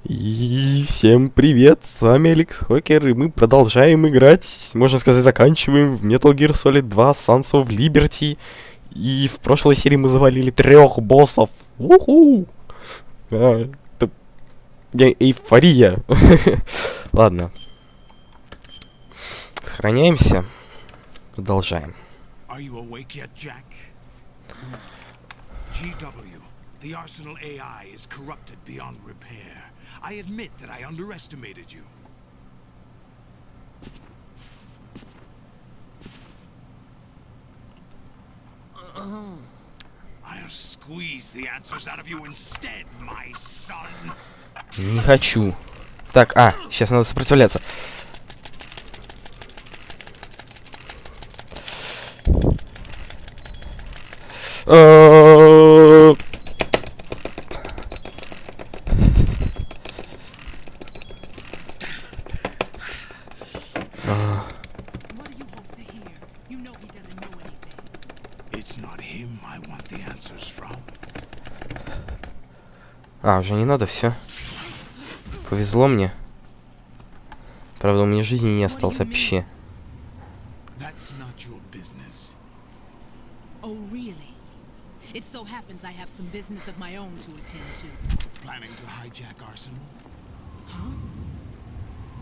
И всем привет, с вами Алекс Хокер, и мы продолжаем играть, можно сказать, заканчиваем в Metal Gear Solid 2 Sons of Liberty. И в прошлой серии мы завалили 3 боссов. Уху! Это эйфория. Ладно. Сохраняемся. Продолжаем. The Arsenal AI is corrupted beyond repair. I admit that I underestimated you. I'll squeeze the answers out of you instead, my son. Не хочу. Так, сейчас надо сопротивляться. Уже не надо, все. Повезло мне. Правда, у меня жизни не осталось вообще. It so happens I have some business of my own to attend to. Planning to hijack Arsenal? Huh?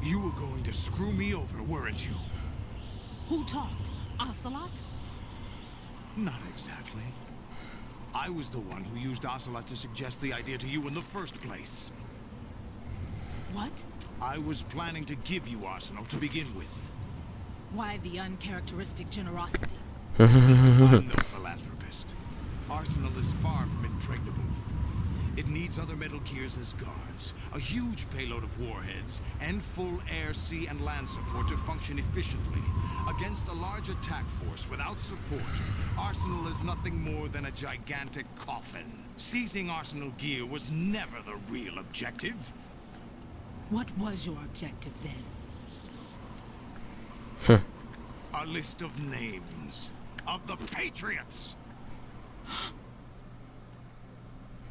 You were going to screw me over, weren't you? Who talked? Ocelot? Not exactly. I was the one who used Ocelot to suggest the idea to you in the first place. What? I was planning to give you Arsenal to begin with. Why the uncharacteristic generosity? I'm no philanthropist. Arsenal is far from impregnable. It needs other Metal Gears as guards, a huge payload of warheads, and full air, sea, and land support to function efficiently. Against a large attack force without support, Arsenal is nothing more than a gigantic coffin. Seizing Arsenal gear was never the real objective. What was your objective then? A list of names of the Patriots.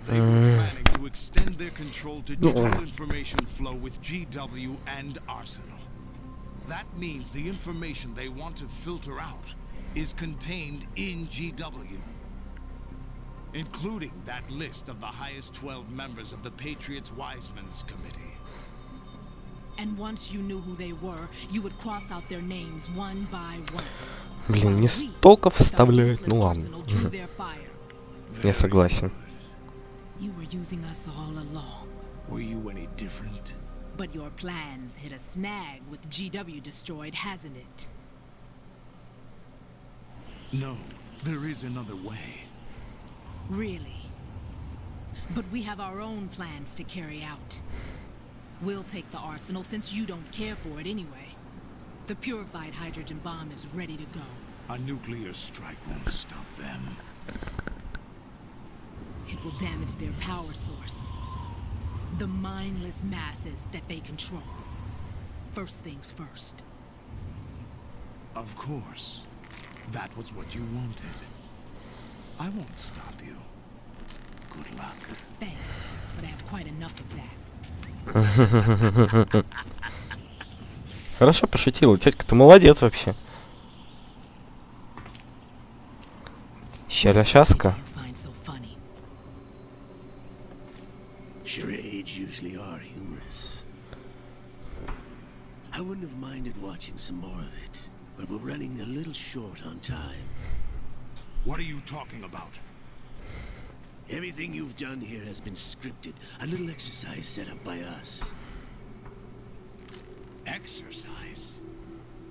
They were planning to extend their control to digital information flow with GW and Arsenal. That means the information they want to filter out is contained in GW, including that list of the highest 12 members of the Patriots Wiseman's Committee. And once you knew who they were, you would cross out their names one by one. Блин, не столько вставляют, ну ладно. Я согласен. You were using us all along. Were you any different? But your plans hit a snag with GW destroyed, hasn't it? No, there is another way. Really? But we have our own plans to carry out. We'll take the Arsenal since you don't care for it anyway. The purified hydrogen bomb is ready to go. A nuclear strike won't stop them. It will damage their power source. The mindless masses that they control. First things first. Of course. That was what you wanted. I won't stop you. Good luck. Thanks, but I have quite enough of that. Хорошо пошутила, тетка, ты молодец вообще. Щеряшаска. Charades usually are humorous. I wouldn't have minded watching some more of it, but we're running a little short on time. What are you talking about? Everything you've done here has been scripted. A little exercise set up by us. Exercise?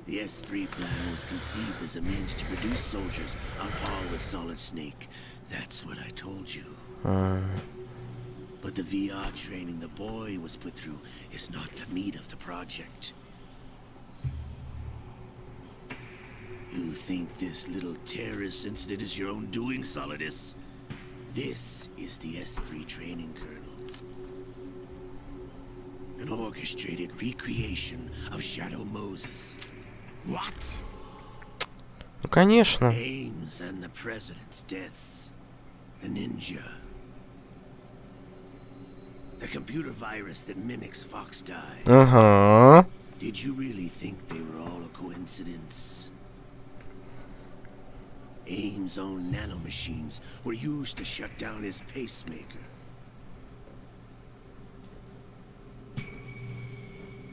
The S3 plan was conceived as a means to produce soldiers on par with Solid Snake. That's what I told you. But the VR training the boy was put through is not the meat of the project. You think this little terrorist incident is your own doing, Solidus? This is the S3 training kernel. An orchestrated recreation of Shadow Moses. What? Ну, конечно. Aims and the president's deaths. The ninja. The computer virus that mimics Foxdie. Ага. Did you really think they were all a coincidence? AIM's own nanomachines were used to shut down his pacemaker.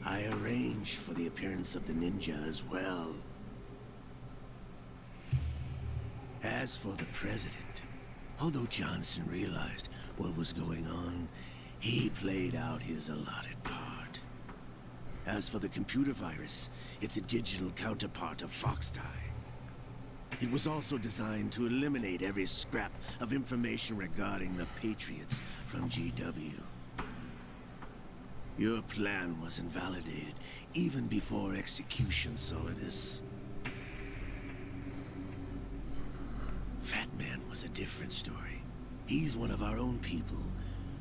I arranged for the appearance of the ninja as well. As for the president, although Johnson realized what was going on, he played out his allotted part. As for the computer virus, it's a digital counterpart of Foxdie. It was also designed to eliminate every scrap of information regarding the Patriots from GW. Your plan was invalidated even before execution, Solidus. Fat Man was a different story. He's one of our own people.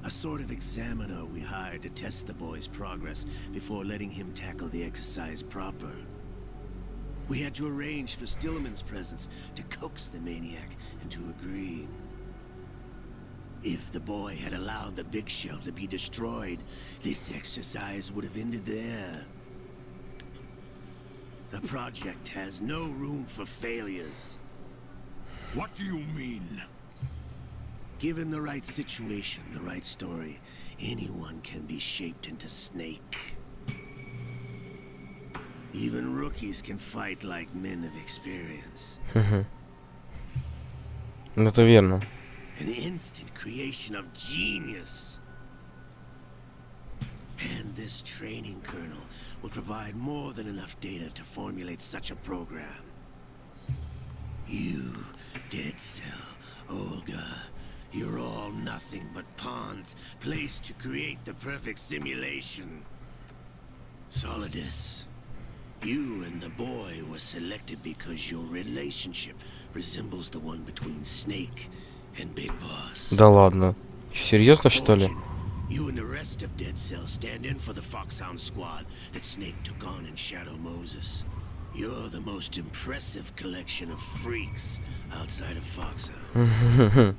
A sort of examiner we hired to test the boy's progress before letting him tackle the exercise proper. We had to arrange for Stillman's presence to coax the maniac into agreeing. If the boy had allowed the big shell to be destroyed, this exercise would have ended there. The project has no room for failures. What do you mean? Given the right situation, the right story, anyone can be shaped into Snake. Even rookies can fight like men of experience. Это верно. An instant creation of genius. And this training kernel will provide more than enough data to formulate such a program. You, Dead Cell, Olga, you're all nothing but pawns placed to create the perfect simulation. Solidus, you and the boy were selected because your relationship resembles the one between Snake and Big Boss. Да ладно. Серьезно, что ли? You and the rest of Dead Cell stand in for the Foxhound squad that Snake took on in Shadow Moses. You're the most impressive collection of freaks outside of Foxhound.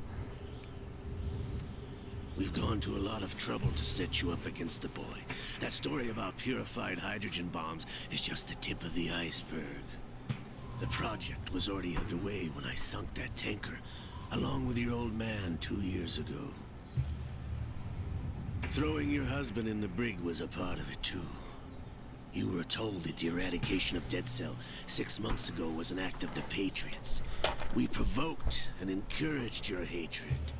We've gone to a lot of trouble to set you up against the boy. That story about purified hydrogen bombs is just the tip of the iceberg. The project was already underway when I sunk that tanker, along with your old man 2 years ago. Throwing your husband in the brig was a part of it too. You were told that the eradication of Dead Cell 6 months ago was an act of the Patriots. We provoked and encouraged your hatred.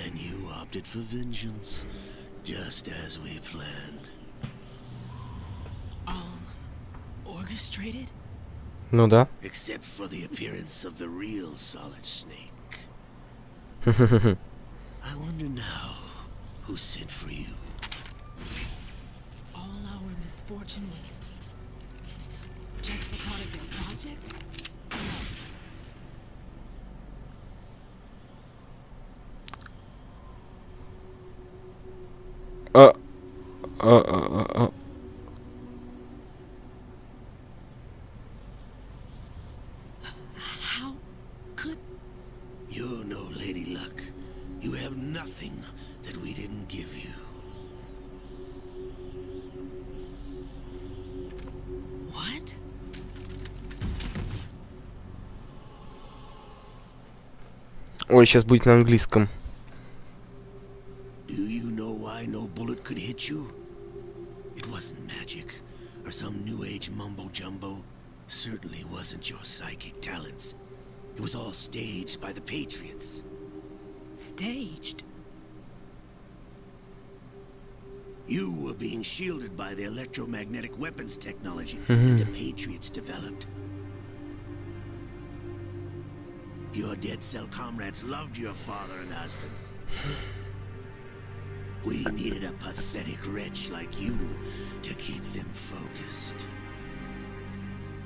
And you opted for vengeance, just as we planned. All orchestrated? Ну да. Except for the appearance of the real Solid Snake. I wonder now who sent for you. All our misfortune was just a part of their project? How could... You're no Lady Luck. You have nothing that we didn't give you. What? Ой, сейчас будет на английском. Do you know why no bullet could hit you? It wasn't magic, or some new age mumbo-jumbo. Certainly wasn't your psychic talents. It was all staged by the Patriots. Staged? You were being shielded by the electromagnetic weapons technology that the Patriots developed. Your Dead Cell comrades loved your father and husband. We needed a pathetic wretch like you to keep them focused.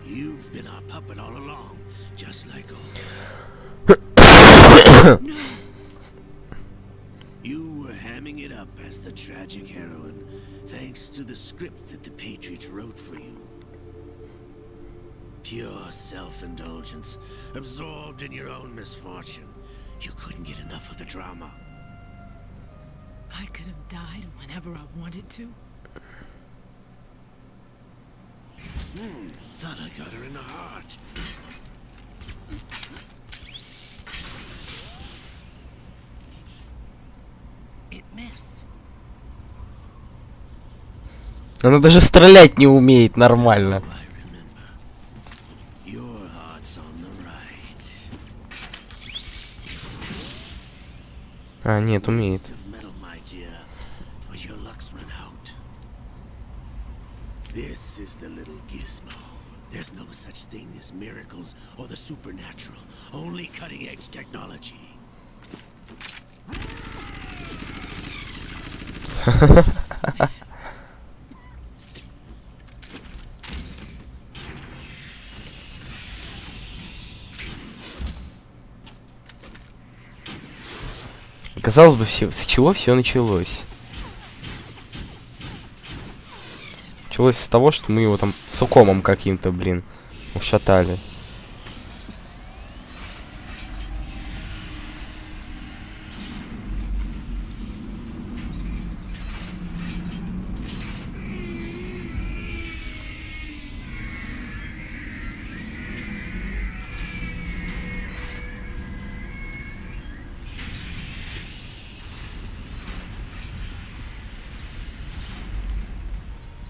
You've been our puppet all along, just like Olga. No. You were hamming it up as the tragic heroine, thanks to the script that the Patriots wrote for you. Pure self-indulgence, absorbed in your own misfortune. You couldn't get enough of the drama. could have died whenever I wanted to. Thought I got her in the heart. It missed. Она даже стрелять не умеет нормально. I remember. Your heart's on the right. А, нет, умеет. Of metal, my dear, but your luck's run out. This is the little gizmo. There's no such thing as miracles or the supernatural. Only cutting-edge technology. Казалось бы, с чего все началось? Началось с того, что мы его там сукомом каким-то, блин, ушатали.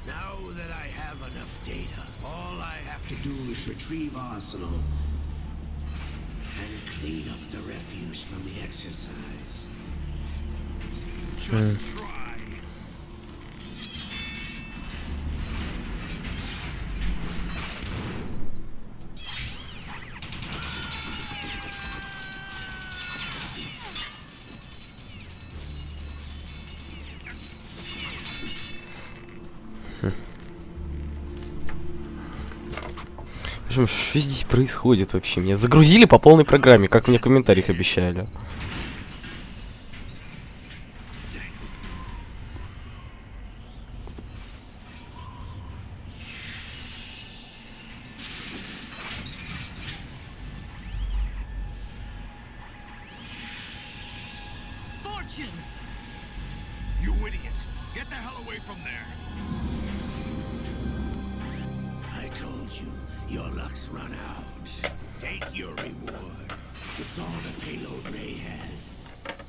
Now that I have enough data, all I have to do is retrieve Arsenal and clean up the refuse from the exercise. Just try. Что здесь происходит вообще? Меня загрузили по полной программе, как мне в комментариях обещали. Fortune! You idiot! Get the hell away from there! I told you, your luck's run out. Take your reward. It's all the payload Ray has.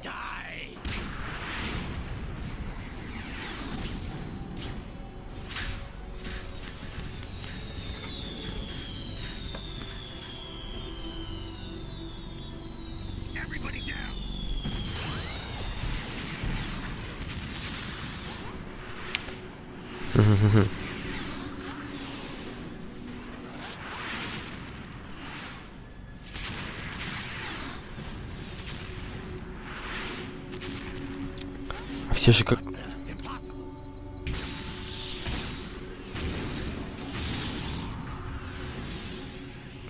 Die! Everybody down! Все же как...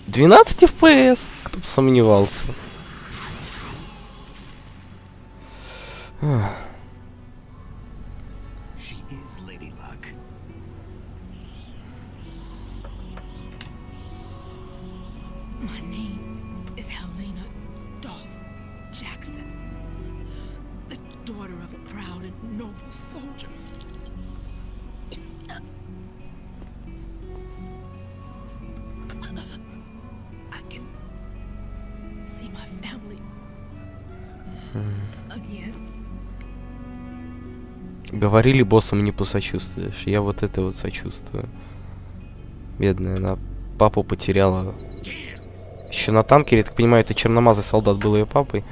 12 FPS? Кто бы сомневался. She is Lady Luck. My name is Helena Dolph Jackson, the daughter of a proud and noble soldier. I can see my family again. Говорили, боссам не посочувствуешь. Я вот это вот сочувствую. Бедная, она папу потеряла. Еще на танкере, я так понимаю, это черномазый солдат был ее папой.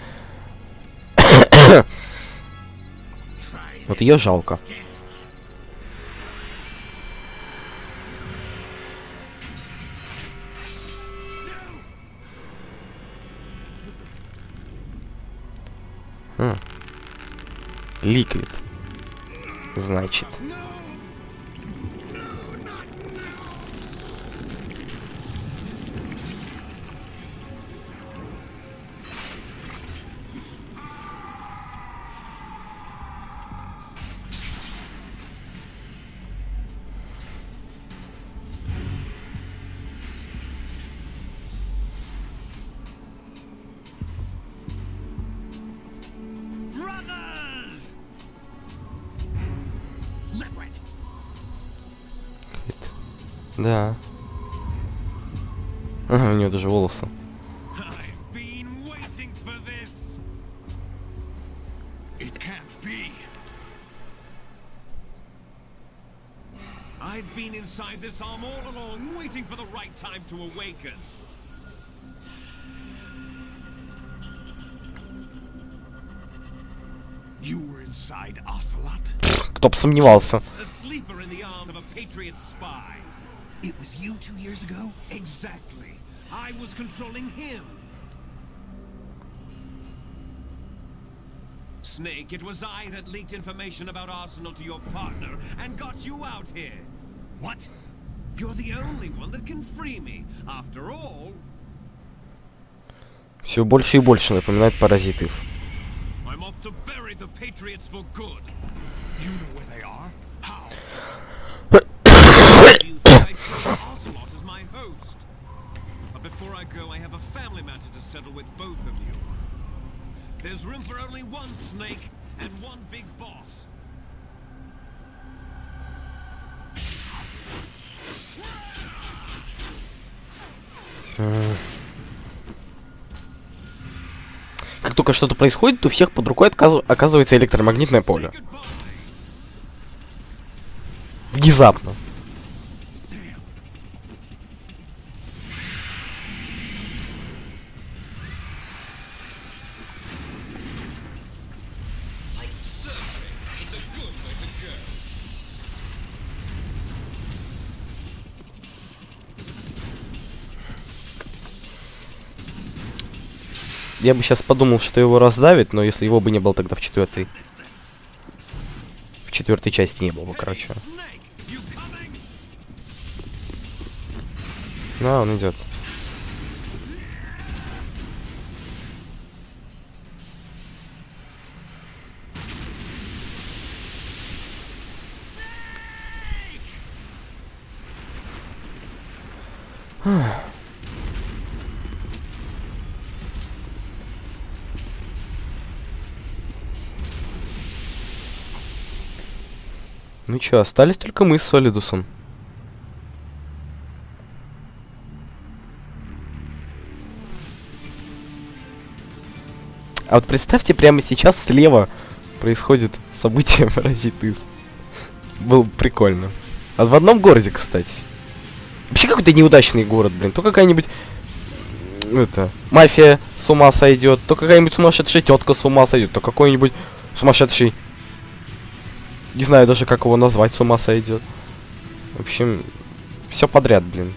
Вот ее жалко. Ликвид. Значит. Brothers! Да. Ага, у него даже волосы. I've been waiting for this. It can't be. I've been inside this arm all along, waiting for the right time to awaken. You were inside Ocelot? Кто бы сомневался. A sleeper in the arm of a Patriot spy. It was you 2 years ago? Exactly. I was controlling him. Snake, it was I that leaked information about Arsenal to your partner and got you out here. What? You're the only one that can free me. After all... Все больше и больше напоминает паразитов. I'm off to bury the Patriots for good. You know where they are? How? You think I chose Ocelot as my host? But before I go, I have a family matter to settle with both of you. There's room for only one Snake and one big boss. Как только что-то происходит, у всех под рукой оказывается электромагнитное поле. Внезапно. Я бы сейчас подумал, что его раздавит, но если его бы не было тогда в четвертой части не было бы, короче. Да, он идет. Ну чё, остались только мы с Солидусом. А вот представьте, прямо сейчас слева происходит событие паразиты. Было бы прикольно. А в одном городе, кстати. Вообще какой-то неудачный город, блин. То какая-нибудь... мафия с ума сойдет, то какая-нибудь сумасшедшая тетка с ума сойдет, то какой-нибудь сумасшедший... Не знаю даже, как его назвать, с ума сойдет. В общем, все подряд, блин.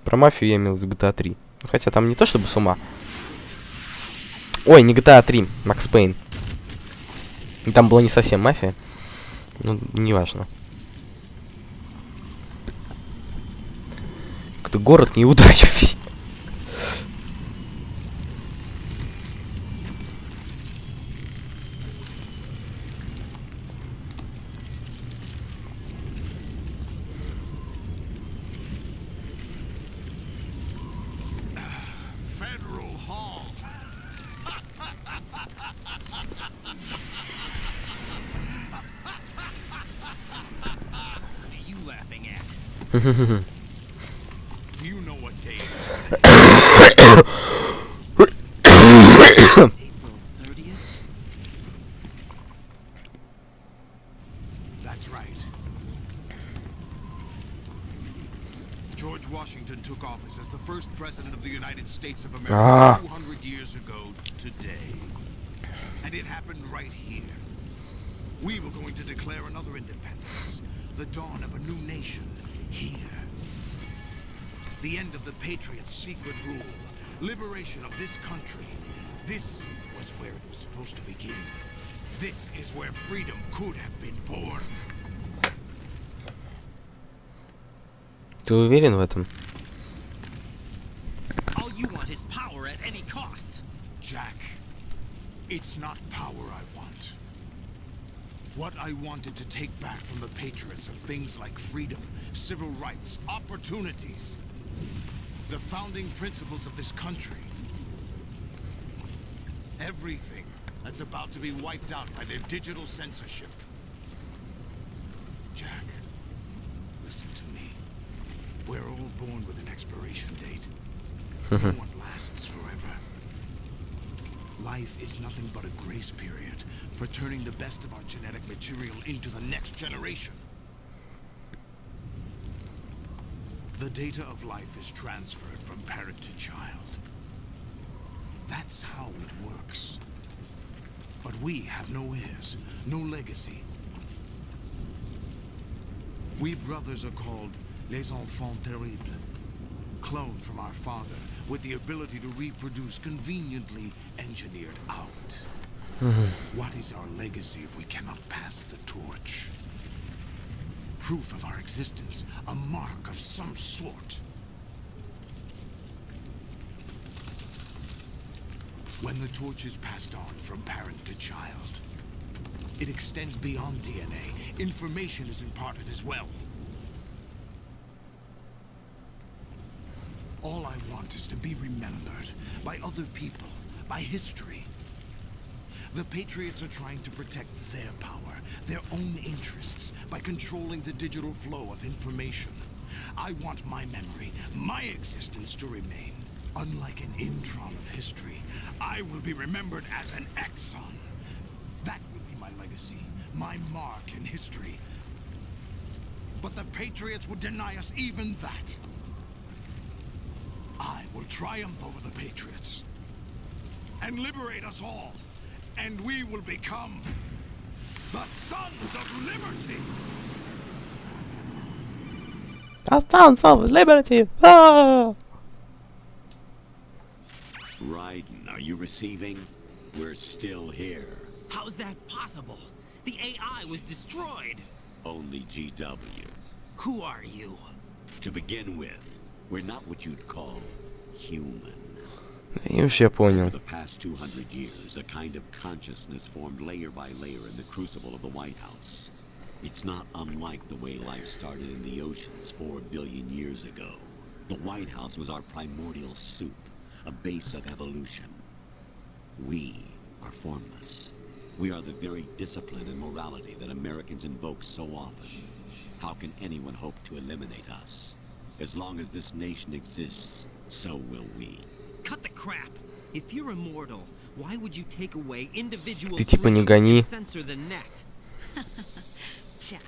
Про мафию я имел в виду GTA 3. Хотя там не то чтобы с ума. Ой, не GTA 3, Макс Пейн. Там была не совсем мафия. Ну, неважно. Какой-то город неудачный. You know what day it is today? April 30th? That's right. George Washington took office as the first president of the United States of America 200 years ago today. And it happened right here. We were going to declare another independence, the dawn of a new nation here. The end of the Patriots' secret rule, liberation of this country. This was where it was supposed to begin. This is where freedom could have been born. Ты уверен в этом? All you want is power at any cost. Jack, it's not power I want. What I wanted to take back from the Patriots are things like freedom, civil rights, opportunities. The founding principles of this country. Everything that's about to be wiped out by their digital censorship. Jack, We're all born with an expiration date. No one lasts forever. Life is nothing but a grace period for turning the best of our genetic material into the next generation. The data of life is transferred from parent to child. That's how it works. But we have no heirs, no legacy. We brothers are called les enfants terribles, cloned from our father, with the ability to reproduce conveniently engineered out. What is our legacy if we cannot pass the torch? Proof of our existence, a mark of some sort. When the torch is passed on from parent to child, it extends beyond DNA. Information is imparted as well. All I want is to be remembered by other people, by history. The Patriots are trying to protect their power, their own interests, by controlling the digital flow of information. I want my memory, my existence to remain. Unlike an intron of history, I will be remembered as an exon. That will be my legacy, my mark in history. But the Patriots would deny us even that. I will triumph over the Patriots and liberate us all, and we will become the Sons of Liberty. The Sons of Liberty! Ah! Raiden, are you receiving? We're still here. How's that possible? The AI was destroyed. Only GW. Who are you? To begin with, we're not what you'd call human. Я уж я понял. For the past 200 years, a kind of consciousness formed layer by layer in the crucible of the White House. It's not unlike the way life started in the oceans 4 billion years ago. The White House was our primordial soup, a base of evolution. We are formless. We are the very discipline and morality that Americans invoke so often. How can anyone hope to eliminate us? As long as this nation exists, so will we. Cut the crap. If you're immortal, why would you take away individual Ты типа не freedoms гони. and censor the net? Jack,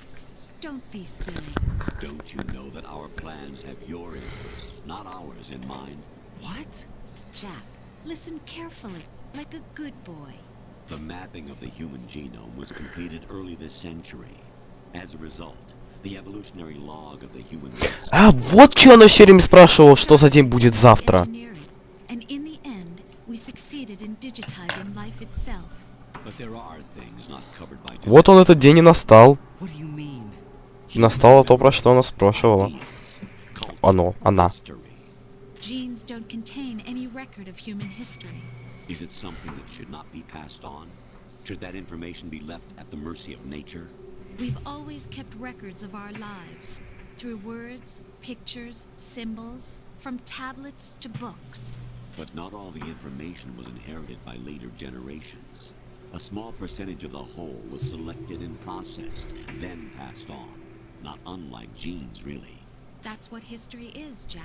don't be silly. Don't you know that our plans have your interests, not ours, in mind? What? Jack, listen carefully, like a good boy. The mapping of the human genome was completed early this century. As a result, the evolutionary log of the human race... А, вот чё она все время спрашивала, что за день будет завтра. And in the end, we succeeded in digitizing life itself. But there are things not covered by Вот он этот день и настал. What do you mean? И настало то, про что она спрашивала. Она. Genes don't contain any record of human history. Is it something that should not be passed on? Should that information be left at the mercy of nature? We've always kept records of our lives, through words, pictures, symbols, from tablets to books. But not all the information was inherited by later generations. A small percentage of the whole was selected and processed, then passed on. Not unlike genes, really. That's what history is, Jack.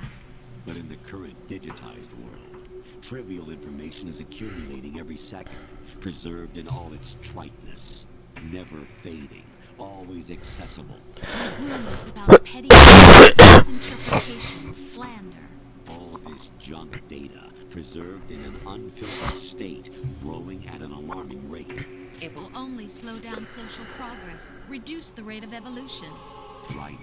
But in the current digitized world, trivial information is accumulating every second, preserved in all its triteness, never fading, always accessible. Rumors about petty misinterpretations, slander. All this junk data, preserved in an unfiltered state, growing at an alarming rate. It will only slow down social progress, reduce the rate of evolution. Right.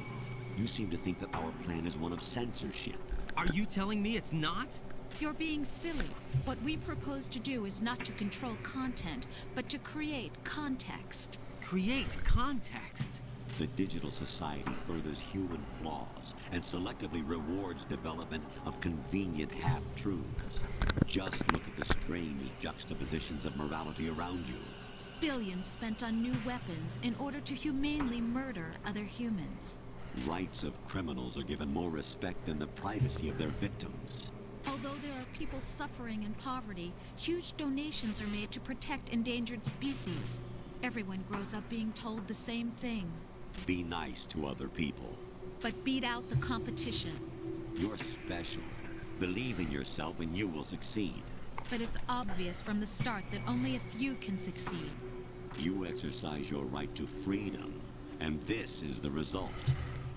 You seem to think that our plan is one of censorship. Are you telling me it's not? You're being silly. What we propose to do is not to control content, but to create context. Create context. The digital society furthers human flaws and selectively rewards development of convenient half-truths. Just look at the strange juxtapositions of morality around you. Billions spent on new weapons in order to humanely murder other humans. Rights of criminals are given more respect than the privacy of their victims. Although there are people suffering in poverty, huge donations are made to protect endangered species. Everyone grows up being told the same thing. Be nice to other people. but beat out the competition. You're special. Believe in yourself and you will succeed. But it's obvious from the start that only a few can succeed. You exercise your right to freedom, and this is the result.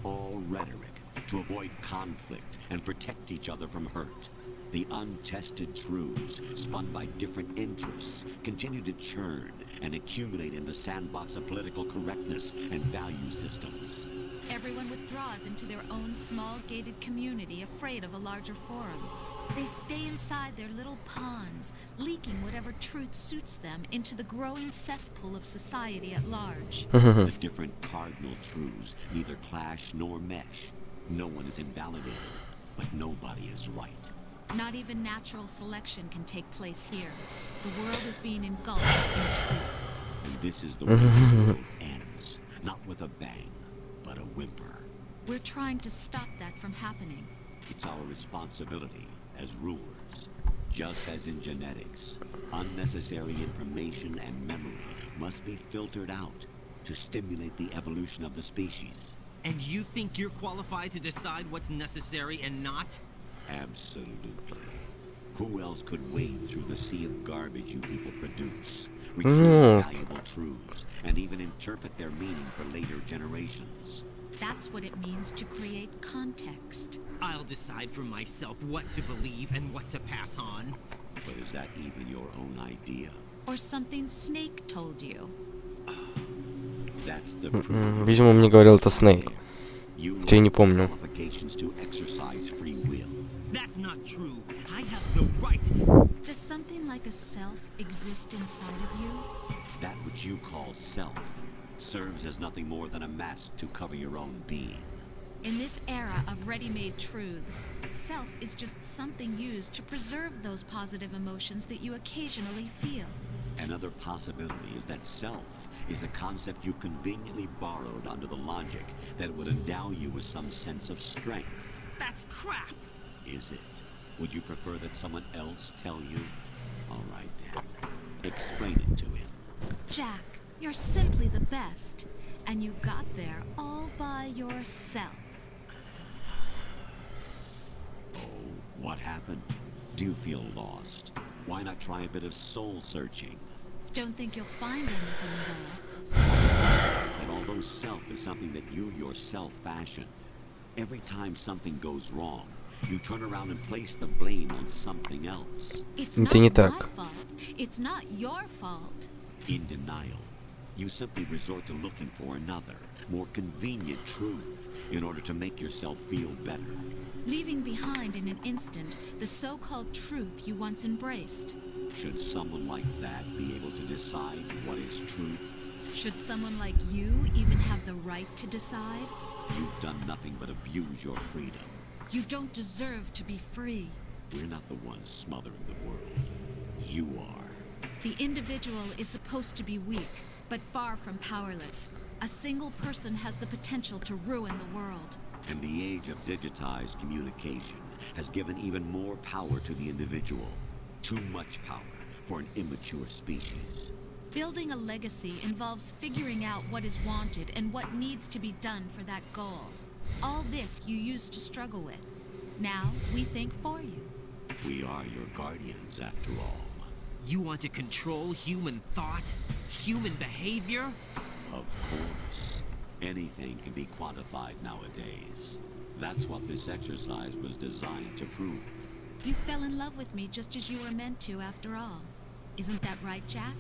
All rhetoric to avoid conflict and protect each other from hurt. The untested truths, spun by different interests, continue to churn and accumulate in the sandbox of political correctness and value systems. Everyone withdraws into their own small gated community, afraid of a larger forum. They stay inside their little ponds, leaking whatever truth suits them into the growing cesspool of society at large. The different cardinal truths neither clash nor mesh. No one is invalidated, but nobody is right. Not even natural selection can take place here. The world is being engulfed in truth. And this is the way the world ends. Not with a bang, but a whimper. We're trying to stop that from happening. It's our responsibility as rulers. Just as in genetics, unnecessary information and memory must be filtered out to stimulate the evolution of the species. And you think you're qualified to decide what's necessary and not? Absolutely. Who else could wade through the sea of garbage you people produce, retrieve valuable truths, and even interpret their meaning for later generations? That's what it means to create context. I'll decide for myself what to believe and what to pass on. But is that even your own idea? Or something Snake told you. That's the Видимо, мне говорил это Снейк. Я не помню. qualifications to exercise free will. That's not true. I have the right. Does something like a self exist inside of you? That which you call self serves as nothing more than a mask to cover your own being. In this era of ready-made truths, self is just something used to preserve those positive emotions that you occasionally feel. Another possibility is that self is a concept you conveniently borrowed under the logic that would endow you with some sense of strength. That's crap. Is it? Would you prefer that someone else tell you? All right then. Explain it to him. Jack, you're simply the best, and you got there all by yourself. Oh, what happened? Do you feel lost? Why not try a bit of soul searching? Don't think you'll find anything, though. And although self is something that you yourself fashioned, every time something goes wrong, you turn around and place the blame on something else. It's Это not не my так. fault. It's not your fault. In denial, you simply resort to looking for another, more convenient truth in order to make yourself feel better. Leaving behind in an instant the so-called truth you once embraced. Should someone like that be able to decide what is truth? Should someone like you even have the right to decide? You've done nothing but abuse your freedom. You don't deserve to be free. We're not the ones smothering the world. You are. The individual is supposed to be weak, but far from powerless. A single person has the potential to ruin the world. And the age of digitized communication has given even more power to the individual. Too much power for an immature species. Building a legacy involves figuring out what is wanted and what needs to be done for that goal. All this you used to struggle with. Now we think for you. We are your guardians, after all. You want to control human thought? Human behavior? Of course. Anything can be quantified nowadays. That's what this exercise was designed to prove. You fell in love with me just as you were meant to, after all. Isn't that right, Jack?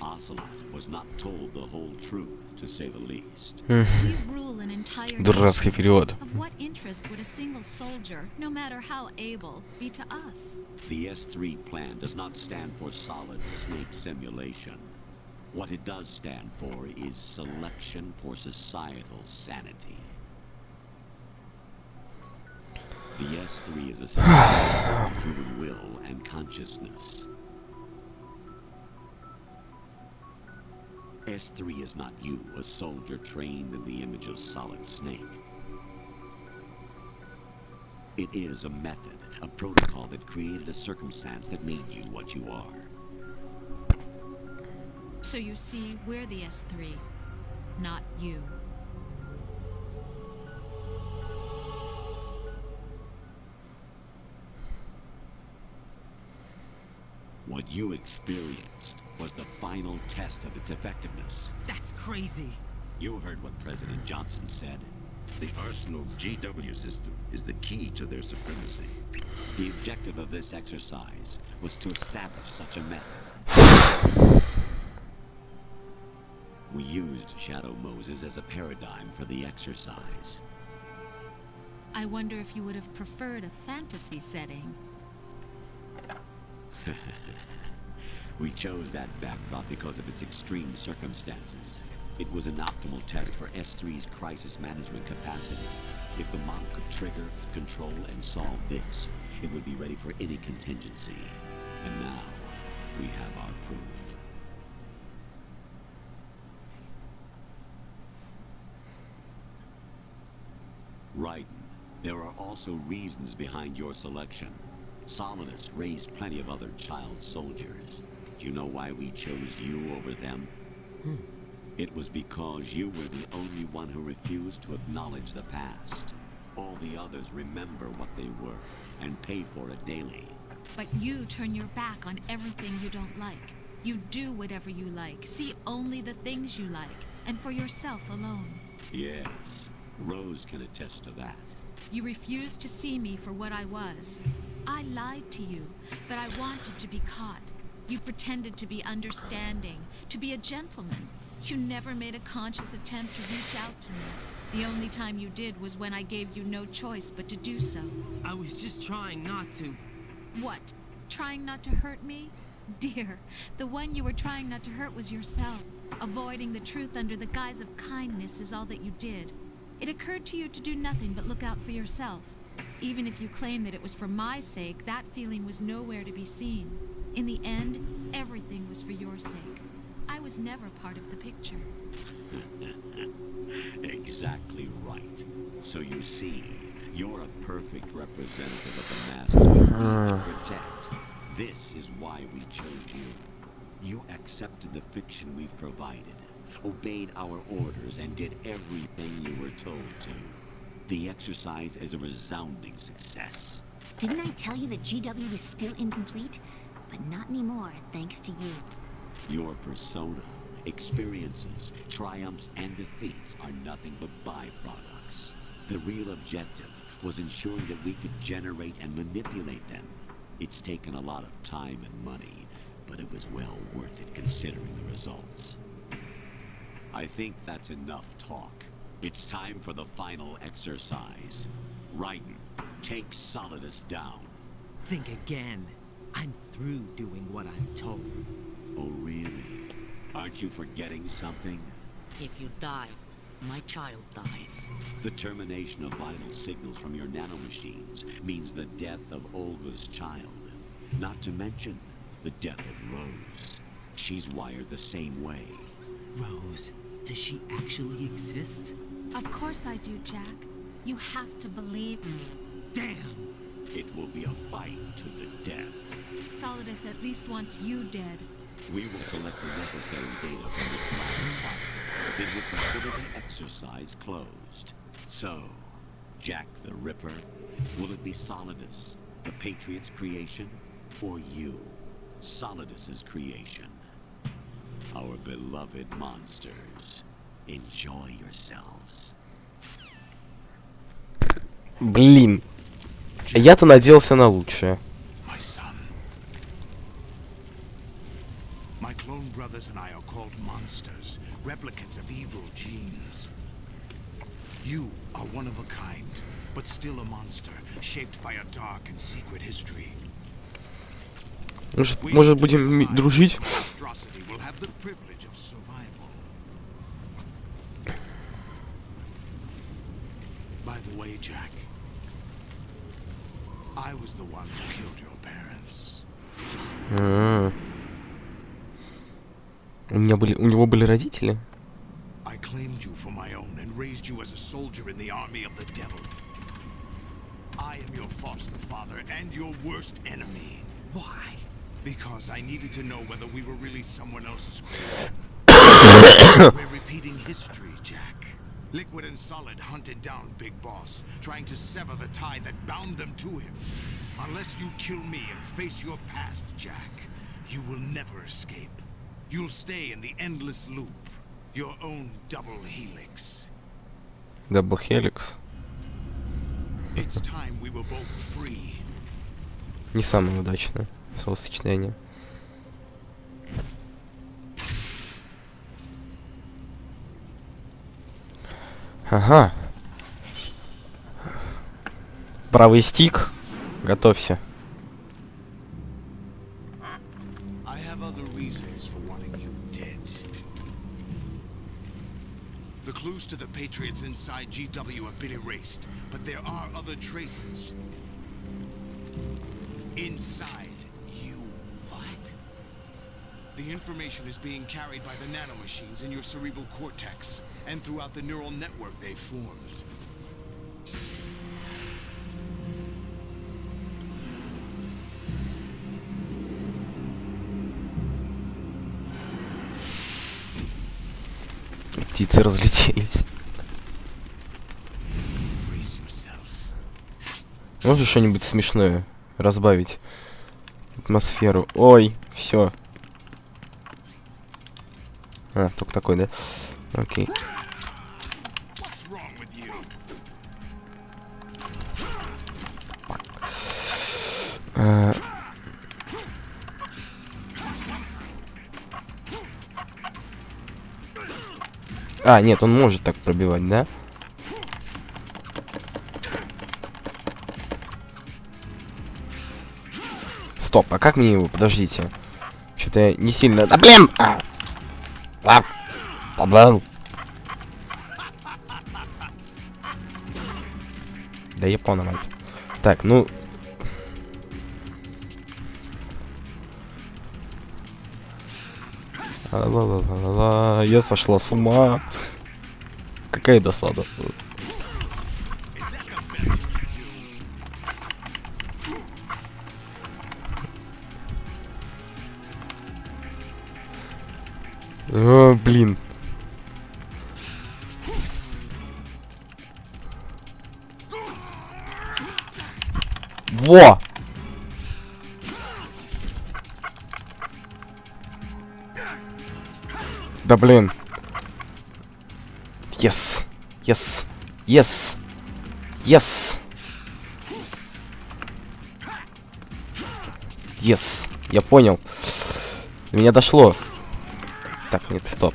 Ocelot was not told the whole truth, to say the least. We rule an entire Дурацкий nation. перевод. Of what interest would a single soldier, no matter how able, be to us? The S3 plan does not stand for solid snake simulation. What it does stand for is selection for societal sanity. The S3 is a system of human will and consciousness. S3 is not you, a soldier trained in the image of Solid Snake. It is a method, a protocol that created a circumstance that made you what you are. So you see, we're the S3, not you. What you experienced was the final test of its effectiveness. That's crazy. You heard what President Johnson said. The Arsenal's GW system is the key to their supremacy. The objective of this exercise was to establish such a method. We used Shadow Moses as a paradigm for the exercise. I wonder if you would have preferred a fantasy setting. We chose that backdrop because of its extreme circumstances. It was an optimal test for S3's crisis management capacity. If the model could trigger, control, and solve this, it would be ready for any contingency. And now, we have our proof. Right. There are also reasons behind your selection. Solidus raised plenty of other child soldiers. Do you know why we chose you over them? It was because you were the only one who refused to acknowledge the past. All the others remember what they were and pay for it daily. But you turn your back on everything you don't like. You do whatever you like, see only the things you like, and for yourself alone. Yes, Rose can attest to that. You refused to see me for what I was. I lied to you, but I wanted to be caught. You pretended to be understanding, to be a gentleman. You never made a conscious attempt to reach out to me. The only time you did was when I gave you no choice but to do so. I was just trying not to. What? Trying not to hurt me? Dear, the one you were trying not to hurt was yourself. Avoiding the truth under the guise of kindness is all that you did. It occurred to you to do nothing but look out for yourself. Even if you claim that it was for my sake, that feeling was nowhere to be seen. In the end, everything was for your sake. I was never part of the picture. Exactly right. So you see, you're a perfect representative of the masses we need to protect. This is why we chose you. You accepted the fiction we've provided, obeyed our orders, and did everything you were told to. The exercise is a resounding success. Didn't I tell you that GW was still incomplete? But not anymore, thanks to you. Your persona, experiences, triumphs, and defeats are nothing but byproducts. The real objective was ensuring that we could generate and manipulate them. It's taken a lot of time and money, but it was well worth it considering the results. I think that's enough talk. It's time for the final exercise. Raiden, take Solidus down. Think again. I'm through doing what I'm told. Oh, really? Aren't you forgetting something? If you die, my child dies. The termination of vital signals from your nanomachines means the death of Olga's child. Not to mention the death of Rose. She's wired the same way. Rose, does she actually exist? Of course I do, Jack. You have to believe me. Damn! It will be a fight to the death. Solidus at least wants you dead. We will collect the necessary data from this last fight. Then we'll consider the exercise closed. So, Jack the Ripper, will it be Solidus, the Patriot's creation, or you, Solidus's creation? Our beloved monsters, enjoy yourselves. Блин. Я-то надеялся на лучшее. My son. My clone brothers and I are called monsters, replicates of evil genes. You are one of a kind, but still a monster, shaped by a dark and secret history. Может, будем дружить? Monstrosity will have the privilege of survival. By the way, Jack, I was the one who killed your parents. У него были родители? I claimed you for my own and raised you as a soldier in the army of the devil. I am your foster father and your worst enemy. Why? Because I needed to know whether we were really someone else's creation. We're repeating history, Jack. Liquid and Solid hunted down Big Boss, trying to sever the tie that bound them to him. Unless you kill me and face your past, Jack, You will never escape. You'll stay in the endless loop. Your own double helix. Дабл Хеликс. It's time we were both free. Не самое удачное словосочетание. Ага. Правый стик. Готовься. I have other reasons for wanting you dead. The clues to the Patriots inside GW have been erased, but there are other traces. Inside you. What? The information is being carried by the nanomachines in your cerebral cortex and throughout the neural network they formed. Птицы разлетелись. Brace yourself. Можешь что-нибудь смешное разбавить атмосферу? Ой, все. А, только такой, да? Окей. What's wrong with you? А, нет, он может так пробивать, да? Стоп, а как мне его? Подождите. Что-то я не сильно... Да блин! Да блин! Да я понял. Так, ну... Ла-ла-ла-ла-ла, я сошла с ума. Какая досада. О, блин. Во! Да блин. Yes. Yes. Yes. Yes. Yes. Я понял. До меня дошло. Так, нет, стоп.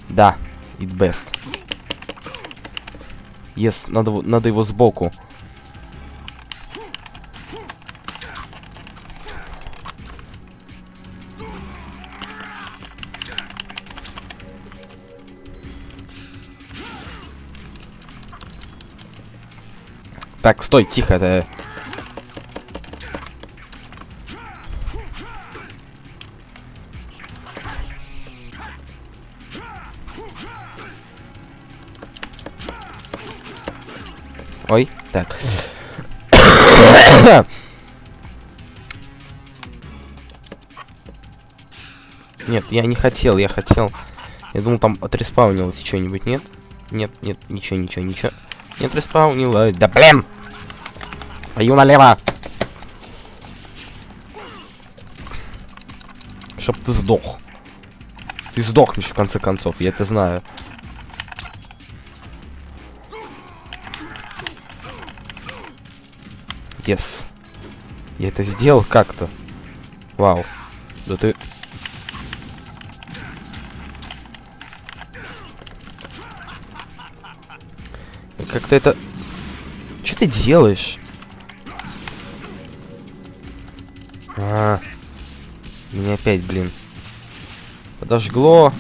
Да. It best. Yes. Надо его сбоку. Так, стой, тихо, это... Ой, так. Нет, я не хотел, я хотел... Я думал, там отреспаунилось что-нибудь, нет? Нет, нет, ничего. Не отреспаунилось. Да блин! Пою налево! Чтоб ты сдох. Ты сдохнешь, в конце концов, я это знаю. Yes. Я это сделал как-то. Вау. Да ты... Как-то это... Что ты делаешь? Меня опять, блин, подожгло.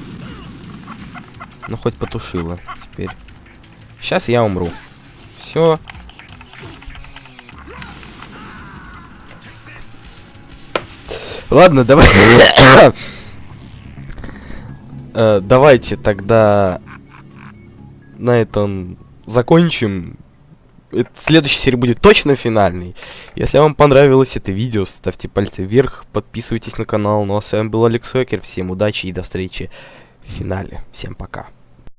Ну, хоть потушило теперь. Сейчас я умру. Все. Ладно, давай. Давайте тогда на этом закончим. Следующая серия будет точно финальной. Если вам понравилось это видео, ставьте пальцы вверх, подписывайтесь на канал. Ну а с вами был Алекс Хокер. Всем удачи и до встречи в финале. Всем пока.